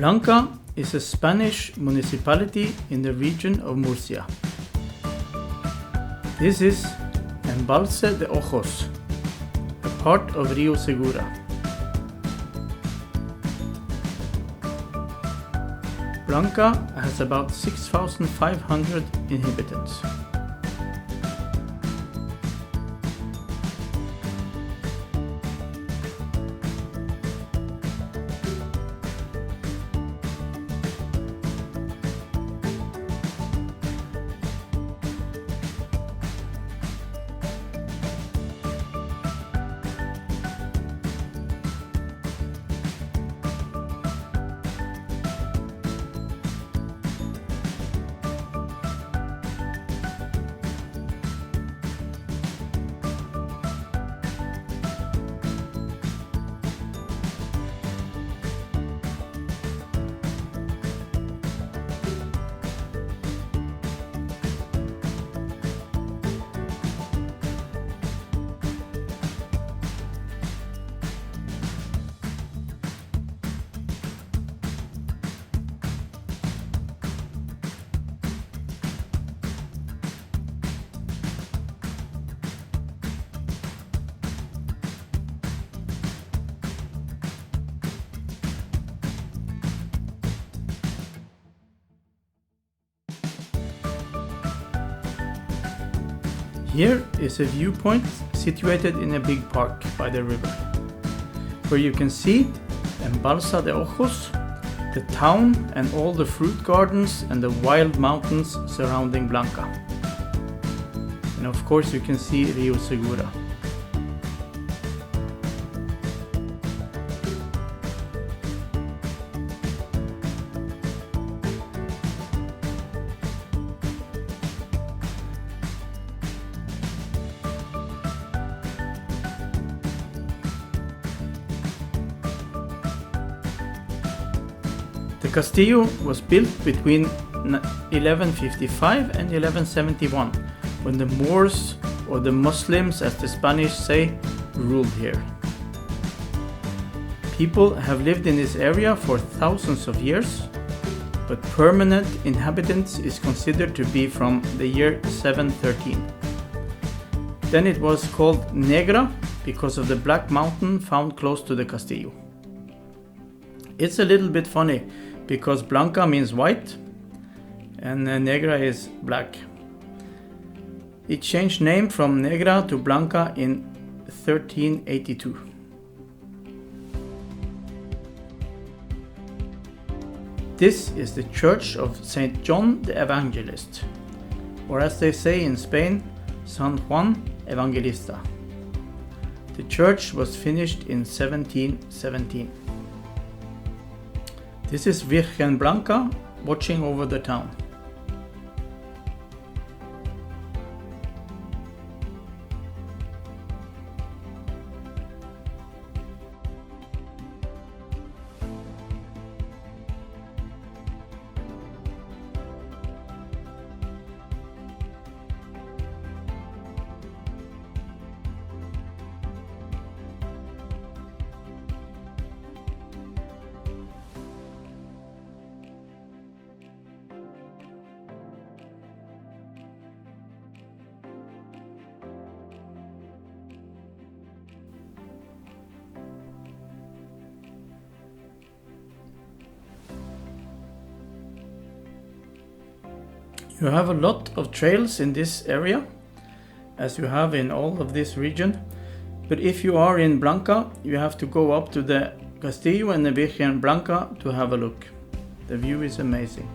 Blanca is a Spanish municipality in the region of Murcia. This is Embalse de Ojos, a part of Rio Segura. Blanca has about 6,500 inhabitants. Here is a viewpoint situated in a big park by the river, where you can see Embalse de Ojos, the town and all the fruit gardens and the wild mountains surrounding Blanca. And of course you can see Rio Segura. The castillo was built between 1155 and 1171, when the Moors, or the Muslims as the Spanish say, ruled here. People have lived in this area for thousands of years, but permanent inhabitants is considered to be from the year 713. Then it was called Negra because of the black mountain found close to the castillo. It's a little bit funny, because Blanca means white and Negra is black. It changed name from Negra to Blanca in 1382. This is the church of Saint John the Evangelist, or as they say in Spain, San Juan Evangelista. The church was finished in 1717. This is Virgen Blanca watching over the town. You have a lot of trails in this area, as you have in all of this region, but if you are in Blanca, you have to go up to the Castillo and the Virgen Blanca to have a look. The view is amazing.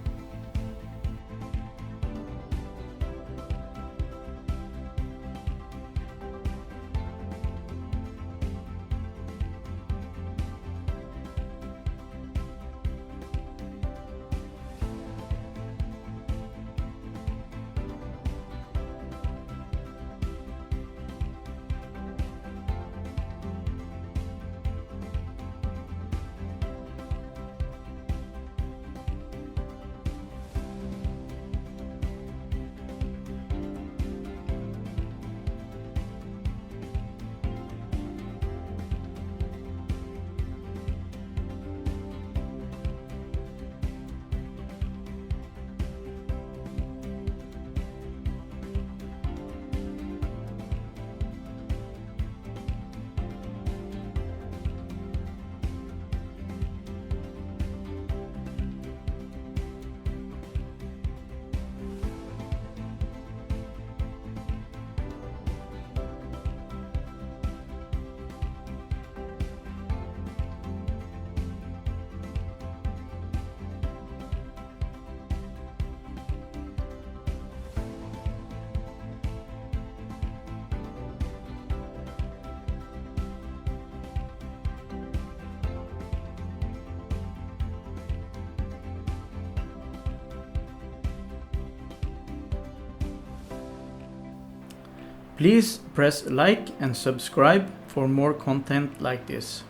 Please press like and subscribe for more content like this.